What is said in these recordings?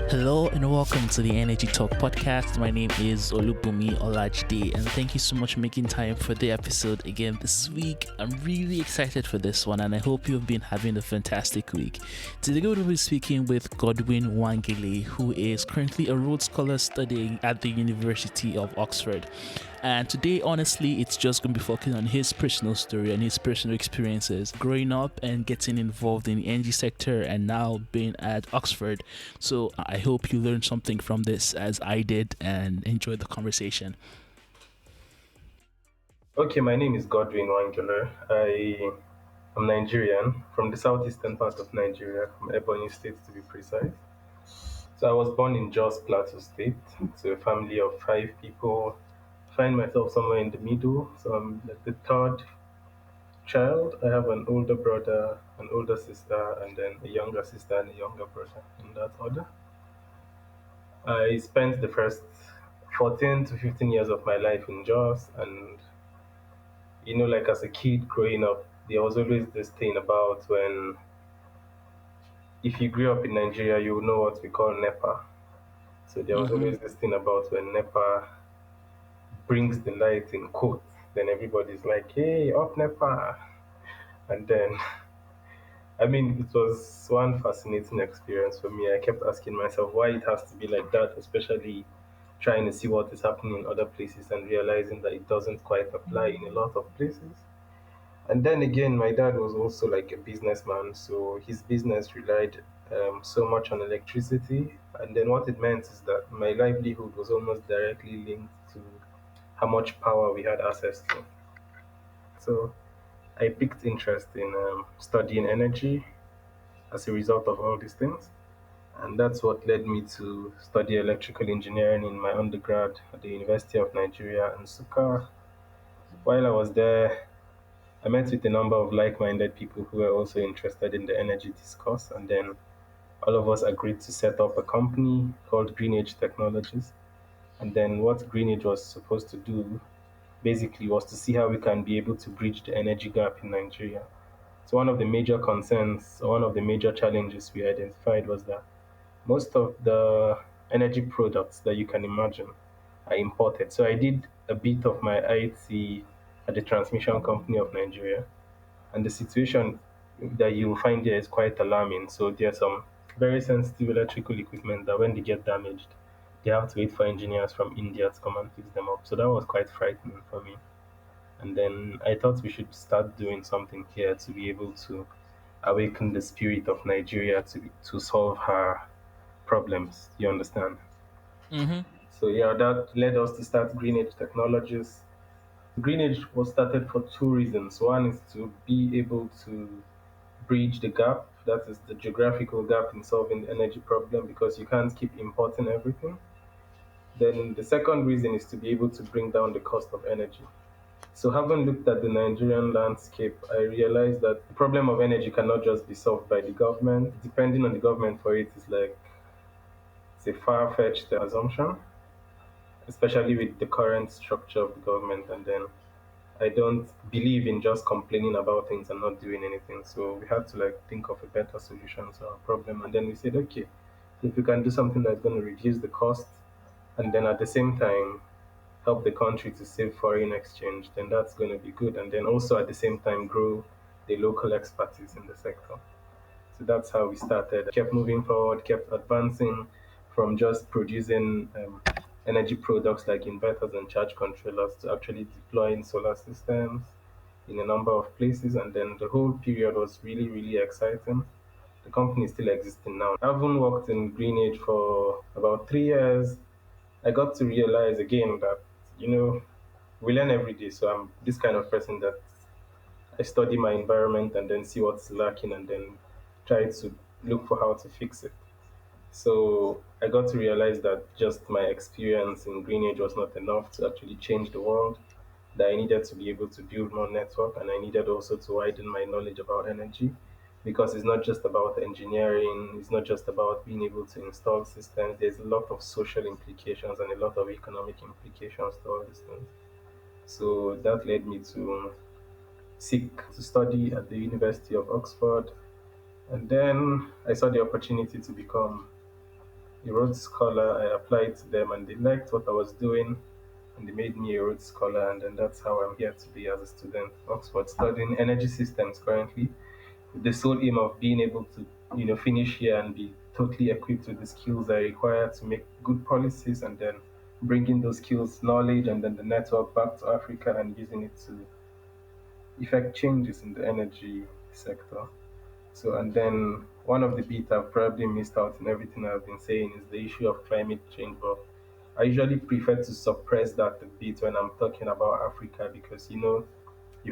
Hello and welcome to the Energy Talk podcast. My name is Olubumi Olajide, and thank you so much for making time for the episode again this week. I'm really excited for this one, and I hope you've been having a fantastic week. Today we'll be speaking with Godwin Nwangele, who is currently a Rhodes Scholar studying at the University of Oxford. And today, honestly, it's just going to be focusing on his personal story and his personal experiences growing up and getting involved in the energy sector and now being at Oxford. So I hope you learned something from this as I did and enjoyed the conversation. Okay, my name is Godwin Nwangele. I am Nigerian from the southeastern part of Nigeria, from Ebonyi State to be precise. So I was born in Jos Plateau State to a family of five people. Find myself somewhere in the middle. So I'm like the third child. I have an older brother, an older sister, and then a younger sister and a younger brother in that order. I spent the first 14 to 15 years of my life in Jos, and like as a kid growing up, there was always this thing about when if you grew up in Nigeria, you know what we call NEPA. So there was Mm-hmm. always this thing about when NEPA brings the light in quotes, then everybody's like, hey, up NEPA. And then, I mean, it was one fascinating experience for me. I kept asking myself why it has to be like that, especially trying to see what is happening in other places and realizing that it doesn't quite apply in a lot of places. And then again, my dad was also like a businessman, so his business relied so much on electricity. And then what it meant is that my livelihood was almost directly linked to how much power we had access to. So I picked interest in studying energy as a result of all these things. And that's what led me to study electrical engineering in my undergrad at the University of Nigeria in Nsukka. While I was there, I met with a number of like-minded people who were also interested in the energy discourse, and then all of us agreed to set up a company called Greenage Technologies. And then what Greenage was supposed to do basically was to see how we can be able to bridge the energy gap in Nigeria. So one of the major concerns, or one of the major challenges we identified was that most of the energy products that you can imagine are imported. So I did a bit of my IT at the Transmission Company of Nigeria, and the situation that you find there is quite alarming. So there's some very sensitive electrical equipment that when they get damaged, they have to wait for engineers from India to come and fix them up. So that was quite frightening for me. And then I thought we should start doing something here to be able to awaken the spirit of Nigeria to solve her problems. You understand? Mm-hmm. So yeah, that led us to start Greenage Technologies. Greenage was started for two reasons. One is to be able to bridge the gap, that is the geographical gap in solving the energy problem because you can't keep importing everything. Then the second reason is to be able to bring down the cost of energy. So having looked at the Nigerian landscape, I realized that the problem of energy cannot just be solved by the government. Depending on the government for it is like it's a far-fetched assumption, especially with the current structure of the government. And then I don't believe in just complaining about things and not doing anything. So we had to like think of a better solution to our problem. And then we said, okay, if we can do something that's going to reduce the cost and then at the same time help the country to save foreign exchange, then that's going to be good. And then also at the same time grow the local expertise in the sector. So that's how we started. Kept moving forward, kept advancing from just producing energy products like inverters and charge controllers to actually deploying solar systems in a number of places. And then the whole period was really, really exciting. The company is still existing now. I haven't worked in Greenage for about 3 years. I got to realize again that, you know, we learn every day. So I'm this kind of person that I study my environment and then see what's lacking and then try to look for how to fix it. So I got to realize that just my experience in Greenage was not enough to actually change the world. That I needed to be able to build more network and I needed also to widen my knowledge about energy because it's not just about engineering, it's not just about being able to install systems. There's a lot of social implications and a lot of economic implications to all these things. So that led me to seek to study at the University of Oxford. And then I saw the opportunity to become a Rhodes scholar. I applied to them and they liked what I was doing and they made me a Rhodes scholar. And then that's how I'm here to be as a student at Oxford studying energy systems currently with the sole aim of being able to, finish here and be totally equipped with the skills I require to make good policies and then bringing those skills, knowledge, and then the network back to Africa and using it to effect changes in the energy sector. So, and then one of the bits I've probably missed out in everything I've been saying is the issue of climate change. But I usually prefer to suppress that a bit when I'm talking about Africa because, you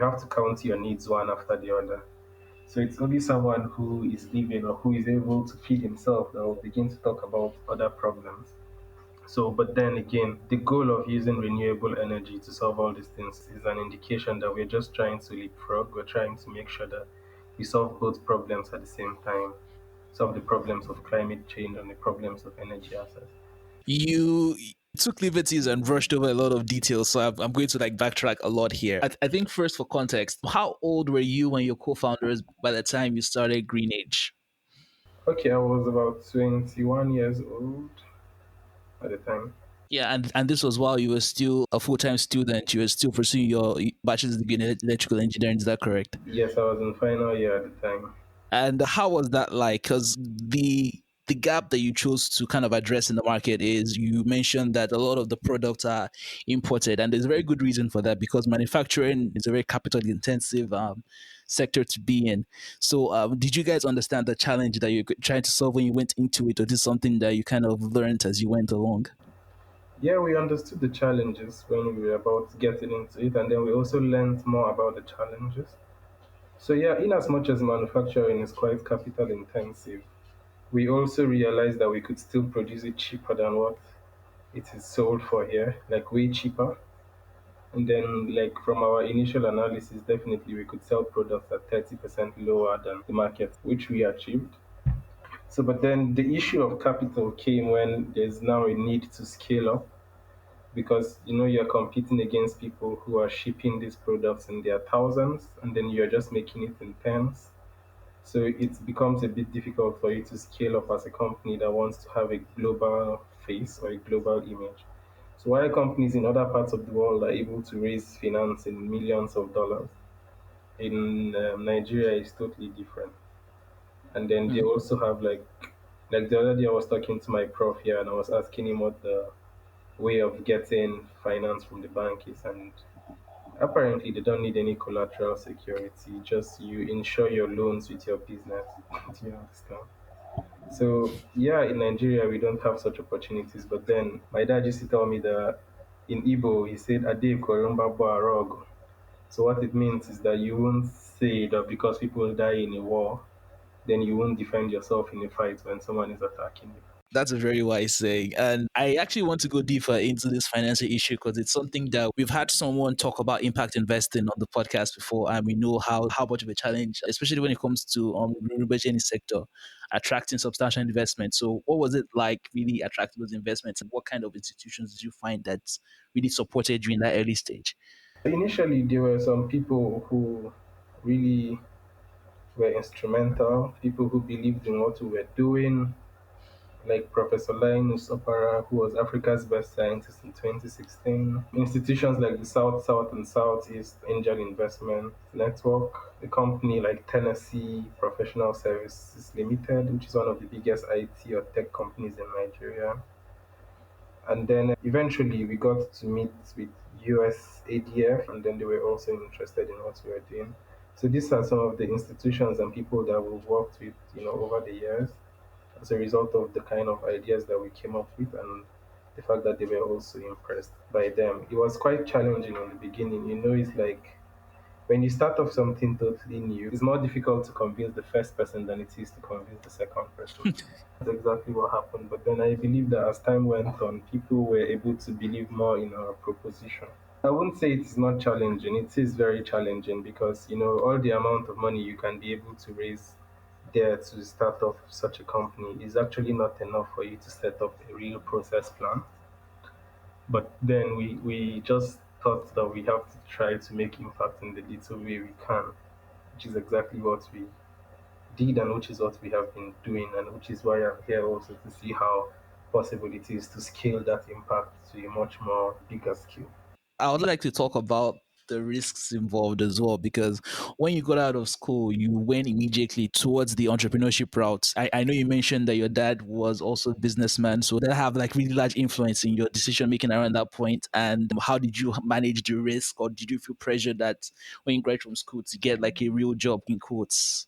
have to count your needs one after the other. So it's only someone who is living or who is able to feed himself that will begin to talk about other problems. So, but then again, the goal of using renewable energy to solve all these things is an indication that we're just trying to leapfrog. We're trying to make sure that we solve both problems at the same time, solve the problems of climate change and the problems of energy access. You took liberties and brushed over a lot of details, so I'm going to like backtrack a lot here. I think first for context, how old were you and your co-founders by the time you started Green Age? Okay, I was about 21 years old at the time. Yeah, and this was while you were still a full-time student. You were still pursuing your bachelor's degree in electrical engineering. Is that correct? Yes, I was in final year at the time. And how was that like? Because the gap that you chose to kind of address in the market is you mentioned that a lot of the products are imported, and there's a very good reason for that because manufacturing is a very capital intensive sector to be in. So, did you guys understand the challenge that you're trying to solve when you went into it, or this is something that you kind of learned as you went along? Yeah, we understood the challenges when we were about getting into it, and then we also learned more about the challenges. So, yeah, in as much as manufacturing is quite capital intensive, we also realized that we could still produce it cheaper than what it is sold for here, like way cheaper. And then, like from our initial analysis, definitely we could sell products at 30% lower than the market, which we achieved. So, but then the issue of capital came when there's now a need to scale up because you're competing against people who are shipping these products in their thousands and then you're just making it in tens. So it becomes a bit difficult for you to scale up as a company that wants to have a global face or a global image. So while companies in other parts of the world are able to raise finance in millions of dollars, in Nigeria is totally different. And then they also have like the other day I was talking to my prof here and I was asking him what the way of getting finance from the bank is, and apparently they don't need any collateral security, just you insure your loans with your business. Do you understand? So yeah, in Nigeria we don't have such opportunities, but then my dad used to tell me that in Igbo he said Ade Korumba Boarog. So what it means is that you won't say that because people die in a war, then you won't defend yourself in a fight when someone is attacking you. That's a very wise saying. And I actually want to go deeper into this financial issue because it's something that we've had someone talk about impact investing on the podcast before. And we know how much of a challenge, especially when it comes to renewable energy sector, attracting substantial investment. So what was it like really attracting those investments and what kind of institutions did you find that really supported you in that early stage? Initially, there were some people who really were instrumental, people who believed in what we were doing, like Professor Linus Opara, who was Africa's best scientist in 2016. Institutions like the South, South, and Southeast Angel Investment Network, a company like Tennessee Professional Services Limited, which is one of the biggest IT or tech companies in Nigeria. And then eventually we got to meet with US ADF, and then they were also interested in what we were doing. So these are some of the institutions and people that we've worked with, over the years as a result of the kind of ideas that we came up with and the fact that they were also impressed by them. It was quite challenging in the beginning. It's like when you start off something totally new, it's more difficult to convince the first person than it is to convince the second person. That's exactly what happened. But then I believe that as time went on, people were able to believe more in our proposition. I wouldn't say it is not challenging. It is very challenging because all the amount of money you can be able to raise there to start off such a company is actually not enough for you to set up a real process plan. But then we just thought that we have to try to make impact in the little way we can, which is exactly what we did and which is what we have been doing and which is why I'm here also to see how possible it is to scale that impact to a much more bigger scale. I would like to talk about the risks involved as well because when you got out of school, you went immediately towards the entrepreneurship route. I know you mentioned that your dad was also a businessman, so that have like really large influence in your decision making around that point. And how did you manage the risk, or did you feel pressure that when you graduate from school to get like a real job in quotes?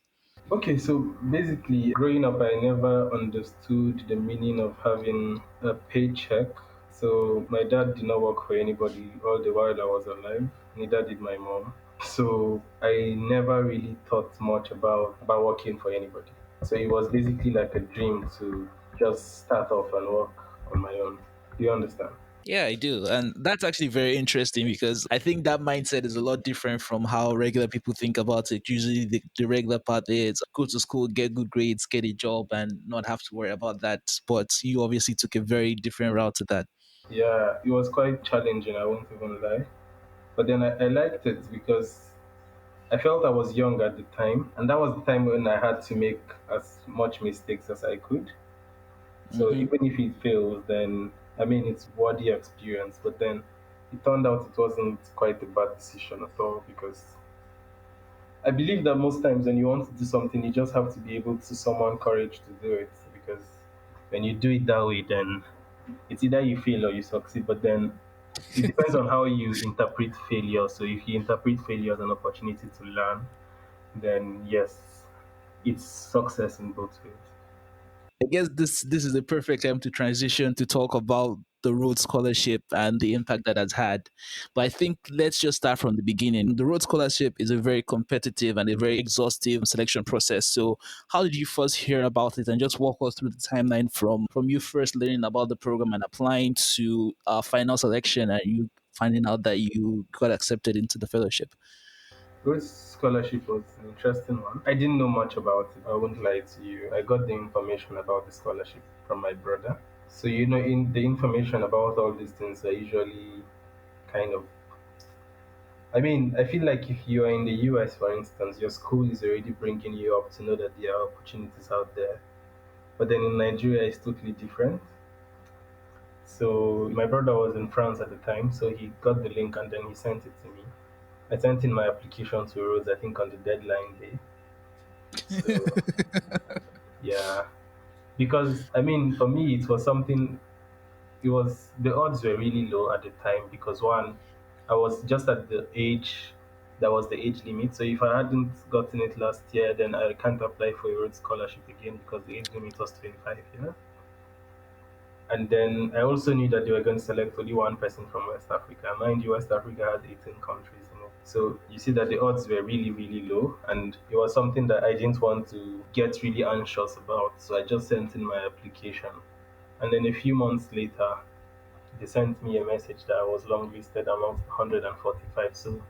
Okay, so basically, growing up, I never understood the meaning of having a paycheck. So my dad did not work for anybody all the while I was alive. Neither did my mom. So I never really thought much about working for anybody. So it was basically like a dream to just start off and work on my own. Do you understand? Yeah, I do. And that's actually very interesting because I think that mindset is a lot different from how regular people think about it. Usually, the regular path is go to school, get good grades, get a job, and not have to worry about that. But you obviously took a very different route to that. Yeah, it was quite challenging, I won't even lie. But then I liked it because I felt I was young at the time, and that was the time when I had to make as much mistakes as I could. So Hmm. even if it fails, then I mean it's worthy experience. But then it turned out it wasn't quite a bad decision at all because I believe that most times when you want to do something, you just have to be able to summon courage to do it. Because when you do it that way, then it's either you fail or you succeed. But then it depends on how you interpret failure. So if you interpret failure as an opportunity to learn, then yes, it's success in both ways. I guess this is the perfect time to transition to talk about the Rhodes Scholarship and the impact that has had. But I think let's just start from the beginning. The Rhodes Scholarship is a very competitive and a very exhaustive selection process. So how did you first hear about it, and just walk us through the timeline from you first learning about the program and applying to final selection and you finding out that you got accepted into the fellowship? Rhodes scholarship was an interesting one. I didn't know much about it. I won't lie to you. I got the information about the scholarship from my brother. So in the information about all these things are usually kind of. I mean, I feel like if you are in the US, for instance, your school is already bringing you up to know that there are opportunities out there. But then in Nigeria, it's totally different. So my brother was in France at the time, so he got the link and then he sent it to me. I sent in my application to Rhodes, I think on the deadline day. So yeah, because I mean, for me, it was something. It was the odds were really low at the time because one, I was just at the age that was the age limit. So if I hadn't gotten it last year, then I can't apply for a Rhodes scholarship again because the age limit was 25. And then I also knew that they were going to select only one person from West Africa. Mind you, West Africa has 18 countries in it. So you see that the odds were really, really low. And it was something that I didn't want to get really anxious about. So I just sent in my application. And then a few months later, they sent me a message that I was longlisted amongst 145. So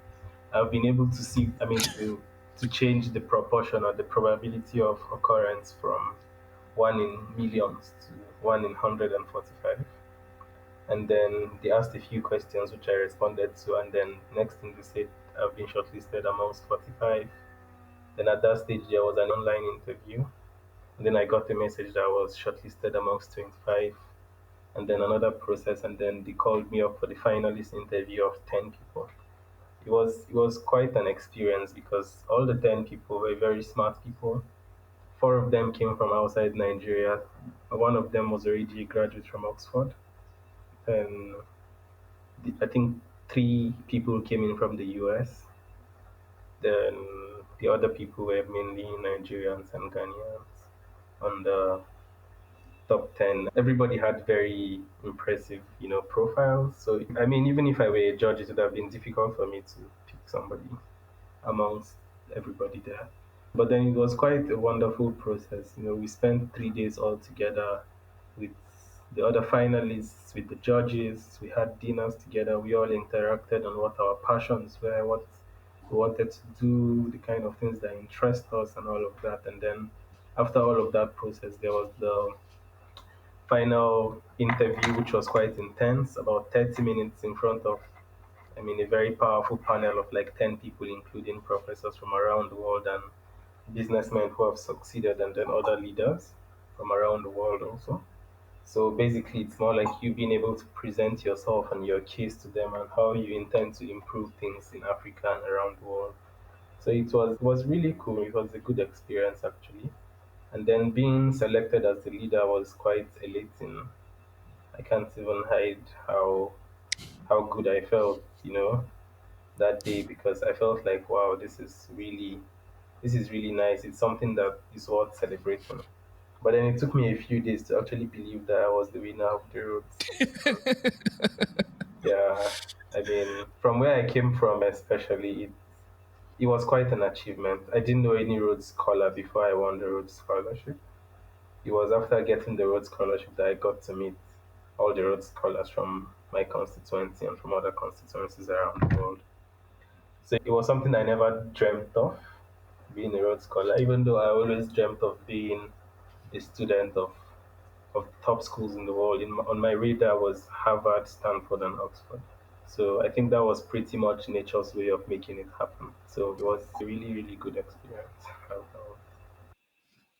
I've been able to see, I mean, to change the proportion or the probability of occurrence from 1 in millions to 1 in 145. And then they asked a few questions which I responded to, and then next thing they said, I've been shortlisted amongst 45. Then at that stage, there was an online interview. And then I got a message that I was shortlisted amongst 25, and then another process, and then they called me up for the finalist interview of 10 people. It was quite an experience because all the 10 people were very smart people. Four of them came from outside Nigeria. One of them was already a graduate from Oxford, and I think three people came in from the US. Then the other people were mainly Nigerians and Ghanaians. On the top 10, everybody had very impressive, profiles. So, I mean, even if I were a judge, it would have been difficult for me to pick somebody amongst everybody there. But then it was quite a wonderful process. We spent 3 days all together with the other finalists, with the judges. We had dinners together. We all interacted on what our passions were, what we wanted to do, the kind of things that interest us, and all of that. And then after all of that process, there was the final interview, which was quite intense, about 30 minutes in front of, I mean, a very powerful panel of like 10 people, including professors from around the world and businessmen who have succeeded, and then other leaders from around the world also. So basically, it's more like you being able to present yourself and your case to them and how you intend to improve things in Africa and around the world. So it was really cool. It was a good experience actually. And then being selected as the leader was quite elating. I can't even hide how good I felt, that day because I felt like wow, this is really nice. It's something that is worth celebrating. But then it took me a few days to actually believe that I was the winner of the Rhodes. Yeah, I mean, from where I came from, especially, it was quite an achievement. I didn't know any Rhodes scholar before I won the Rhodes scholarship. It was after getting the Rhodes scholarship that I got to meet all the Rhodes scholars from my constituency and from other constituencies around the world. So it was something I never dreamt of, being a Rhodes scholar, even though I always dreamt of being a student of the top schools in the world. On my radar was Harvard, Stanford, and Oxford. So I think that was pretty much nature's way of making it happen. So it was a really, really good experience.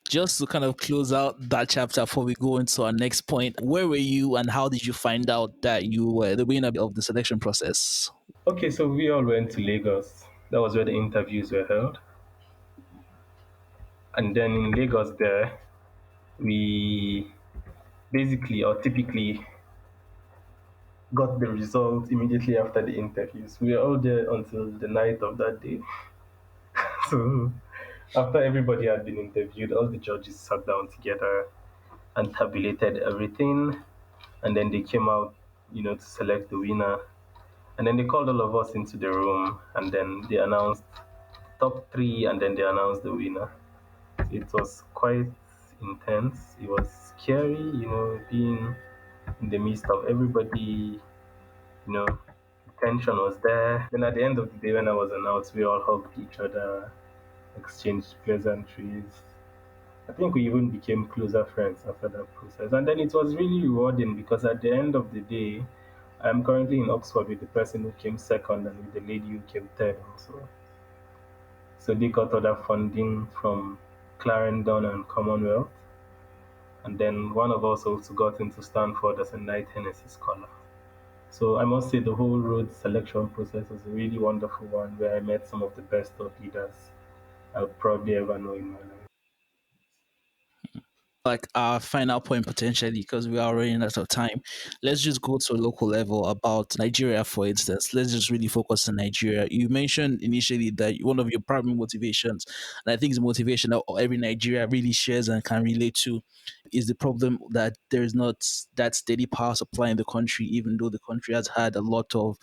Just to kind of close out that chapter before we go into our next point, where were you and how did you find out that you were the winner of the selection process? Okay, so we all went to Lagos. That was where the interviews were held. And then in Lagos, there, we basically or typically got the results immediately after the interviews. We were all there until the night of that day. So after everybody had been interviewed, all the judges sat down together and tabulated everything. And then they came out, to select the winner. And then they called all of us into the room and then they announced top three and then they announced the winner. It was quite intense. It was scary, being in the midst of everybody, you know, tension was there. Then at the end of the day, when I was announced, we all hugged each other, exchanged pleasantries. I think we even became closer friends after that process. And then it was really rewarding because at the end of the day, I'm currently in Oxford with the person who came second and with the lady who came third also. So they got other funding from Clarendon and Commonwealth. And then one of us also got into Stanford as a Knight Hennessy Scholar. So I must say the whole road selection process was a really wonderful one where I met some of the best thought leaders I would probably ever know in my life. Like our final point potentially, because we are running out of time. Let's just go to a local level about Nigeria, for instance. Let's just really focus on Nigeria. You mentioned initially that one of your primary motivations, and I think it's a motivation that every Nigeria really shares and can relate to, is the problem that there is not that steady power supply in the country, even though the country has had a lot of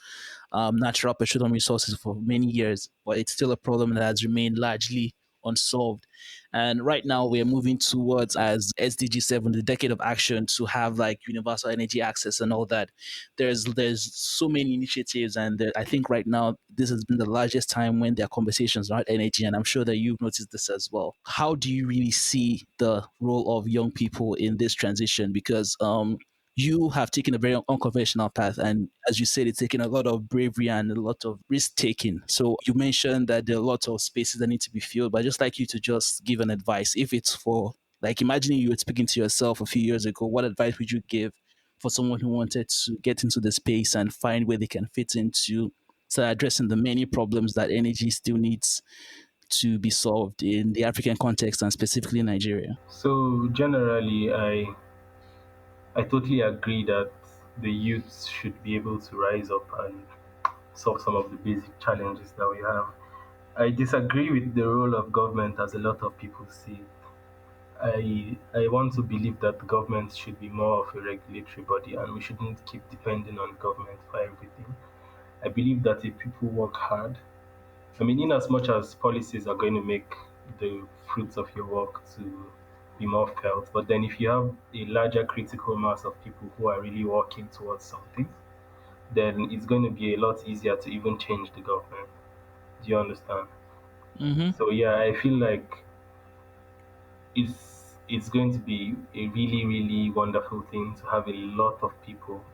natural petroleum resources for many years, but it's still a problem that has remained largely unsolved. And right now, we are moving towards as SDG 7, the decade of action, to have like universal energy access and all that. There's so many initiatives, and I think right now this has been the largest time when there are conversations around energy, and I'm sure that you've noticed this as well. How do you really see the role of young people in this transition? Because you have taken a very unconventional path, and as you said, it's taken a lot of bravery and a lot of risk taking. So you mentioned that there are lots of spaces that need to be filled, but I'd just like you to just give an advice. If it's for, like, imagining you were speaking to yourself a few years ago, what advice would you give for someone who wanted to get into the space and find where they can fit into, so addressing the many problems that energy still needs to be solved in the African context and specifically in Nigeria? So generally, I totally agree that the youths should be able to rise up and solve some of the basic challenges that we have. I disagree with the role of government as a lot of people see it. I want to believe that government should be more of a regulatory body and we shouldn't keep depending on government for everything. I believe that if people work hard, I mean, in as much as policies are going to make the fruits of your work to be more felt, but then if you have a larger critical mass of people who are really working towards something, then it's going to be a lot easier to even change the government. Do you understand? Mm-hmm. So yeah, I feel like it's going to be a really really wonderful thing to have a lot of people,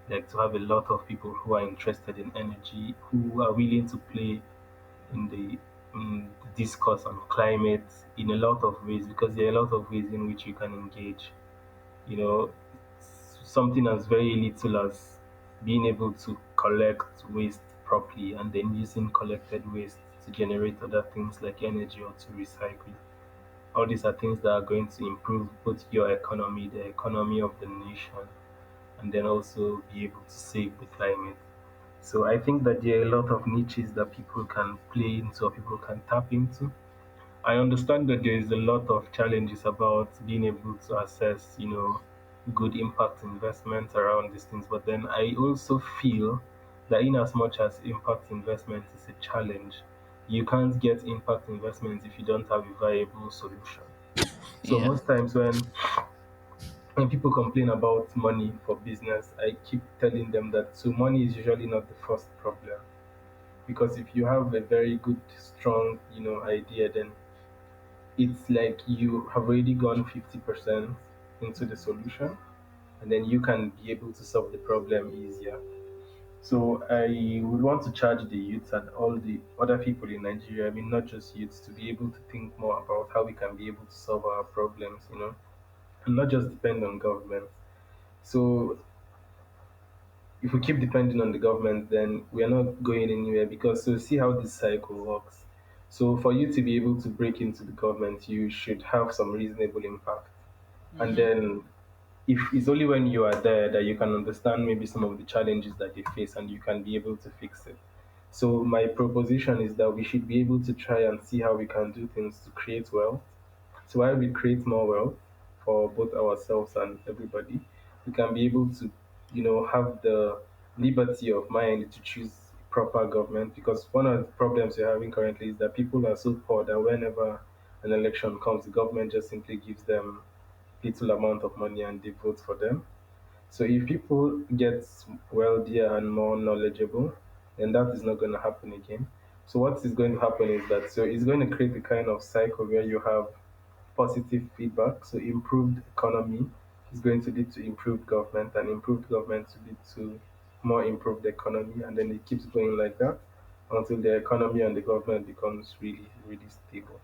like to have a lot of people who are interested in energy, who are willing to play in the discourse on climate in a lot of ways because there are a lot of ways in which you can engage. You know, something as very little as being able to collect waste properly and then using collected waste to generate other things like energy or to recycle. All these are things that are going to improve both your economy, the economy of the nation, and then also be able to save the climate. So I think that there are a lot of niches that people can play into or people can tap into. I understand that there is a lot of challenges about being able to assess, good impact investments around these things. But then I also feel that in as much as impact investment is a challenge, you can't get impact investment if you don't have a viable solution. So Yeah. most times when people complain about money for business, I keep telling them that so money is usually not the first problem. Because if you have a very good, strong, idea, then it's like you have already gone 50% into the solution, and then you can be able to solve the problem easier. So I would want to charge the youth and all the other people in Nigeria, I mean not just youths, to be able to think more about how we can be able to solve our problems, and not just depend on government. So if we keep depending on the government, then we are not going anywhere, because so see how this cycle works. So for you to be able to break into the government, you should have some reasonable impact. And Mm-hmm. then if it's only when you are there that you can understand maybe some of the challenges that they face and you can be able to fix it. So my proposition is that we should be able to try and see how we can do things to create wealth. So while we create more wealth for both ourselves and everybody, we can be able to, have the liberty of mind to choose proper government. Because one of the problems we're having currently is that people are so poor that whenever an election comes, the government just simply gives them little amount of money and they vote for them. So if people get wealthier and more knowledgeable, then that is not going to happen again. So what is going to happen is that so it's going to create a kind of cycle where you have positive feedback. So improved economy is going to lead to improved government, and improved government to lead to more improved economy, and then it keeps going like that until the economy and the government becomes really, really stable.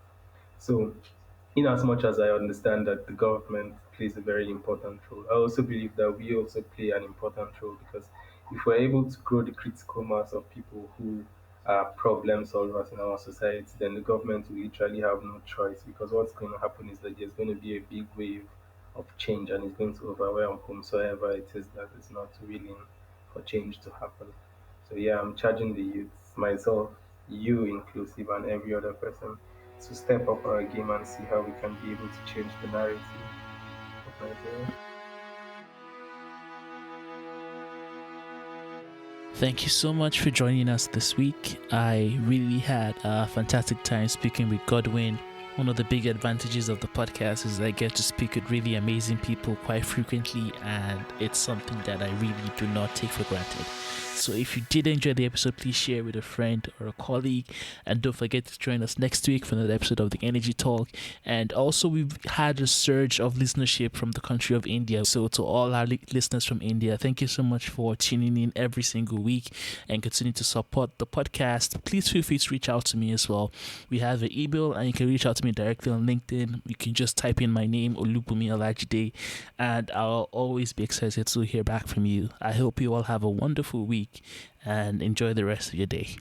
So in as much as I understand that the government plays a very important role, I also believe that we also play an important role, because if we're able to grow the critical mass of people who are problem solvers in our society, then the government will literally have no choice, because what's going to happen is that there's going to be a big wave of change and it's going to overwhelm whomsoever it is that is not willing for change to happen. So yeah, I'm charging the youth, myself, you inclusive, and every other person to step up our game and see how we can be able to change the narrative of Nigeria. Thank you so much for joining us this week. I really had a fantastic time speaking with Godwin. One of the big advantages of the podcast is I get to speak with really amazing people quite frequently, and it's something that I really do not take for granted. So if you did enjoy the episode, please share with a friend or a colleague, and don't forget to join us next week for another episode of the Energy Talk. And also, we've had a surge of listenership from the country of India. So to all our listeners from India, thank you so much for tuning in every single week and continue to support the podcast. Please feel free to reach out to me as well. We have an email, and you can reach out to me directly on LinkedIn. You can just type in my name, Olubumi Olajide, and I'll always be excited to hear back from you. I hope you all have a wonderful week and enjoy the rest of your day.